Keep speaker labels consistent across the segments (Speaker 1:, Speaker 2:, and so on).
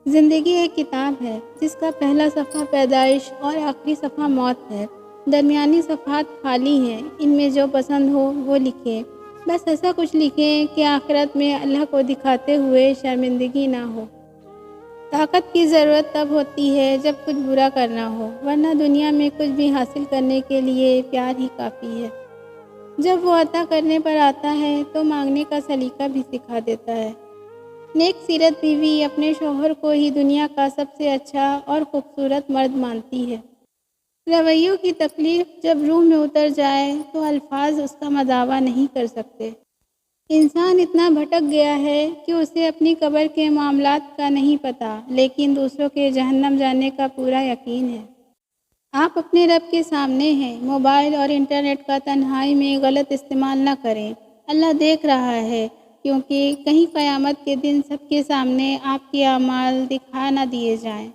Speaker 1: زندگی ایک کتاب ہے جس کا پہلا صفحہ پیدائش اور آخری صفحہ موت ہے۔ درمیانی صفحات خالی ہیں، ان میں جو پسند ہو وہ لکھیں۔ بس ایسا کچھ لکھیں کہ آخرت میں اللہ کو دکھاتے ہوئے شرمندگی نہ ہو۔ طاقت کی ضرورت تب ہوتی ہے جب کچھ برا کرنا ہو، ورنہ دنیا میں کچھ بھی حاصل کرنے کے لیے پیار ہی کافی ہے۔ جب وہ عطا کرنے پر آتا ہے تو مانگنے کا سلیقہ بھی سکھا دیتا ہے۔ نیک سیرت بیوی اپنے شوہر کو ہی دنیا کا سب سے اچھا اور خوبصورت مرد مانتی ہے۔ رویوں کی تکلیف جب روح میں اتر جائے تو الفاظ اس کا مداوع نہیں کر سکتے۔ انسان اتنا بھٹک گیا ہے کہ اسے اپنی قبر کے معاملات کا نہیں پتہ، لیکن دوسروں کے جہنم جانے کا پورا یقین ہے۔ آپ اپنے رب کے سامنے ہیں، موبائل اور انٹرنیٹ کا تنہائی میں غلط استعمال نہ کریں۔ اللہ دیکھ رہا ہے، کیونکہ کہیں قیامت کے دن سب کے سامنے آپ کے اعمال دکھا نہ دیے جائیں۔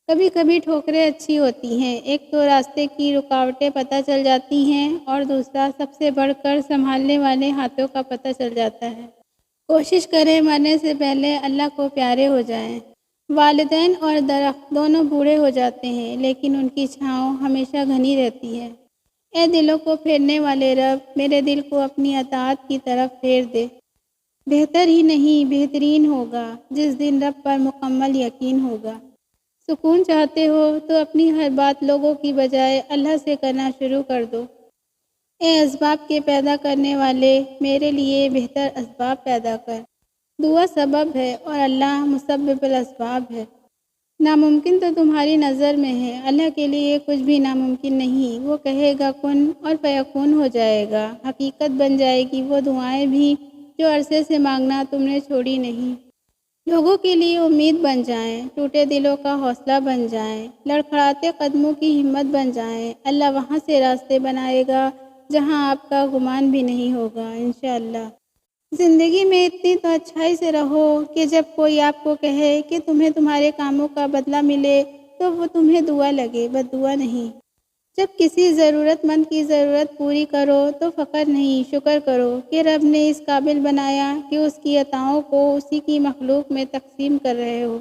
Speaker 1: کبھی کبھی ٹھوکریں اچھی ہوتی ہیں، ایک تو راستے کی رکاوٹیں پتہ چل جاتی ہیں اور دوسرا سب سے بڑھ کر سنبھالنے والے ہاتھوں کا پتہ چل جاتا ہے۔ کوشش کریں مرنے سے پہلے اللہ کو پیارے ہو جائیں۔ والدین اور درخت دونوں بوڑھے ہو جاتے ہیں، لیکن ان کی چھاؤں ہمیشہ گھنی رہتی ہے۔ اے دلوں کو پھیرنے والے رب، میرے دل کو اپنی اطاعت کی طرف پھیر دے۔ بہتر ہی نہیں بہترین ہوگا جس دن رب پر مکمل یقین ہوگا۔ سکون چاہتے ہو تو اپنی ہر بات لوگوں کی بجائے اللہ سے کرنا شروع کر دو۔ اے اسباب کے پیدا کرنے والے، میرے لیے بہتر اسباب پیدا کر۔ دعا سبب ہے اور اللہ مسبب الاسباب ہے۔ ناممکن تو تمہاری نظر میں ہے، اللہ کے لیے کچھ بھی ناممکن نہیں۔ وہ کہے گا کن اور فیکون ہو جائے گا، حقیقت بن جائے گی وہ دعائیں بھی جو عرصے سے مانگنا تم نے چھوڑی نہیں۔ لوگوں کے لیے امید بن جائیں، ٹوٹے دلوں کا حوصلہ بن جائیں، لڑکھڑاتے قدموں کی ہمت بن جائیں۔ اللہ وہاں سے راستے بنائے گا جہاں آپ کا گمان بھی نہیں ہوگا، انشاءاللہ۔ زندگی میں اتنی تو اچھائی سے رہو کہ جب کوئی آپ کو کہے کہ تمہیں تمہارے کاموں کا بدلہ ملے تو وہ تمہیں دعا لگے، بددعا نہیں۔ جب کسی ضرورت مند کی ضرورت پوری کرو تو فخر نہیں، شکر کرو کہ رب نے اس قابل بنایا کہ اس کی عطاؤں کو اسی کی مخلوق میں تقسیم کر رہے ہو۔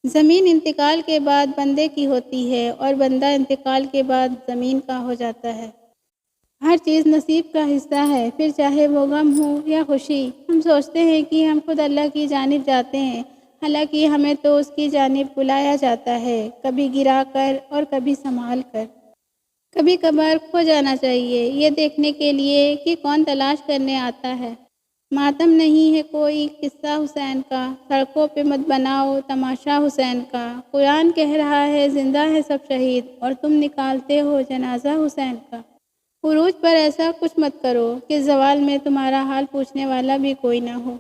Speaker 1: زمین انتقال کے بعد بندے کی ہوتی ہے اور بندہ انتقال کے بعد زمین کا ہو جاتا ہے۔ ہر چیز نصیب کا حصہ ہے، پھر چاہے وہ غم ہو یا خوشی۔ ہم سوچتے ہیں کہ ہم خود اللہ کی جانب جاتے ہیں، حالانکہ ہمیں تو اس کی جانب بلایا جاتا ہے، کبھی گرا کر اور کبھی سنبھال کر۔ کبھی کبھار کھو جانا چاہیے، یہ دیکھنے کے لیے کہ کون تلاش کرنے آتا ہے۔ ماتم نہیں ہے کوئی قصہ حسین کا، سڑکوں پہ مت بناؤ تماشا حسین کا۔ قرآن کہہ رہا ہے زندہ ہے سب شہید اور تم نکالتے ہو جنازہ حسین کا۔ عروج پر ایسا کچھ مت کرو کہ زوال میں تمہارا حال پوچھنے والا بھی کوئی نہ ہو۔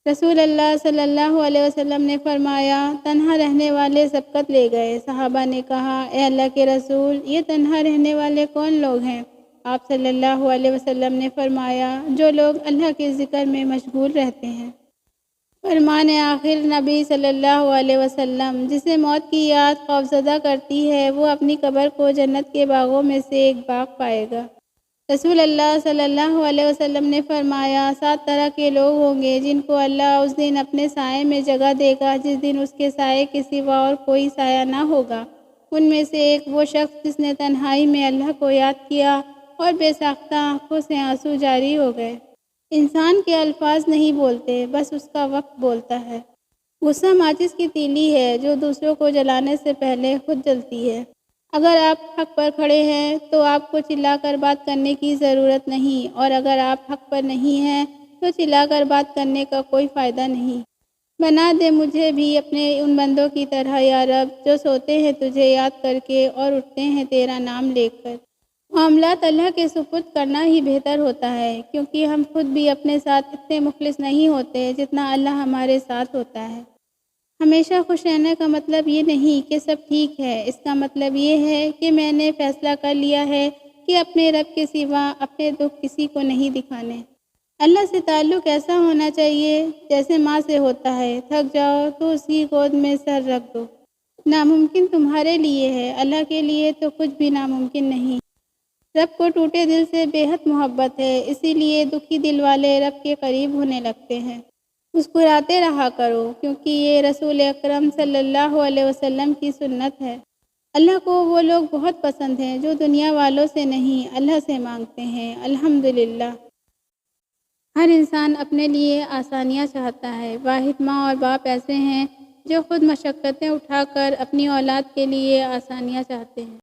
Speaker 1: رسول اللہ صلی اللہ علیہ وسلم نے فرمایا، تنہا رہنے والے سبقت لے گئے۔ صحابہ نے کہا، اے اللہ کے رسول، یہ تنہا رہنے والے کون لوگ ہیں؟ آپ صلی اللہ علیہ وسلم نے فرمایا، جو لوگ اللہ کے ذکر میں مشغول رہتے ہیں۔ فرمان آخر نبی صلی اللہ علیہ وسلم، جسے موت کی یاد خوفزدہ کرتی ہے وہ اپنی قبر کو جنت کے باغوں میں سے ایک باغ پائے گا۔ رسول اللہ صلی اللہ علیہ وسلم نے فرمایا، 7 طرح کے لوگ ہوں گے جن کو اللہ اس دن اپنے سائے میں جگہ دے گا جس دن اس کے سائے کے سوا اور کوئی سایہ نہ ہوگا۔ ان میں سے ایک وہ شخص جس نے تنہائی میں اللہ کو یاد کیا اور بے ساختہ آنکھوں سے آنسو جاری ہو گئے۔ انسان کے الفاظ نہیں بولتے، بس اس کا وقت بولتا ہے۔ غصہ ماچس کی تیلی ہے جو دوسروں کو جلانے سے پہلے خود جلتی ہے۔ اگر آپ حق پر کھڑے ہیں تو آپ کو چلا کر بات کرنے کی ضرورت نہیں، اور اگر آپ حق پر نہیں ہیں تو چلا کر بات کرنے کا کوئی فائدہ نہیں۔ بنا دے مجھے بھی اپنے ان بندوں کی طرح یا رب، جو سوتے ہیں تجھے یاد کر کے اور اٹھتے ہیں تیرا نام لے کر۔ معاملات اللہ کے سپرد کرنا ہی بہتر ہوتا ہے، کیونکہ ہم خود بھی اپنے ساتھ اتنے مخلص نہیں ہوتے جتنا اللہ ہمارے ساتھ ہوتا ہے۔ ہمیشہ خوش رہنے کا مطلب یہ نہیں کہ سب ٹھیک ہے، اس کا مطلب یہ ہے کہ میں نے فیصلہ کر لیا ہے کہ اپنے رب کے سوا اپنے دکھ کسی کو نہیں دکھانے۔ اللہ سے تعلق ایسا ہونا چاہیے جیسے ماں سے ہوتا ہے، تھک جاؤ تو اس کی گود میں سر رکھ دو۔ ناممکن تمہارے لیے ہے، اللہ کے لیے تو کچھ بھی ناممکن نہیں۔ رب کو ٹوٹے دل سے بے حد محبت ہے، اسی لیے دکھی دل والے رب کے قریب ہونے لگتے ہیں۔ مسکراتے رہا کرو، کیونکہ یہ رسول اکرم صلی اللہ علیہ وسلم کی سنت ہے۔ اللہ کو وہ لوگ بہت پسند ہیں جو دنیا والوں سے نہیں اللہ سے مانگتے ہیں۔ الحمدللہ۔ ہر انسان اپنے لیے آسانیاں چاہتا ہے۔ واحد ماں اور باپ ایسے ہیں جو خود مشقتیں اٹھا کر اپنی اولاد کے لیے آسانیاں چاہتے ہیں۔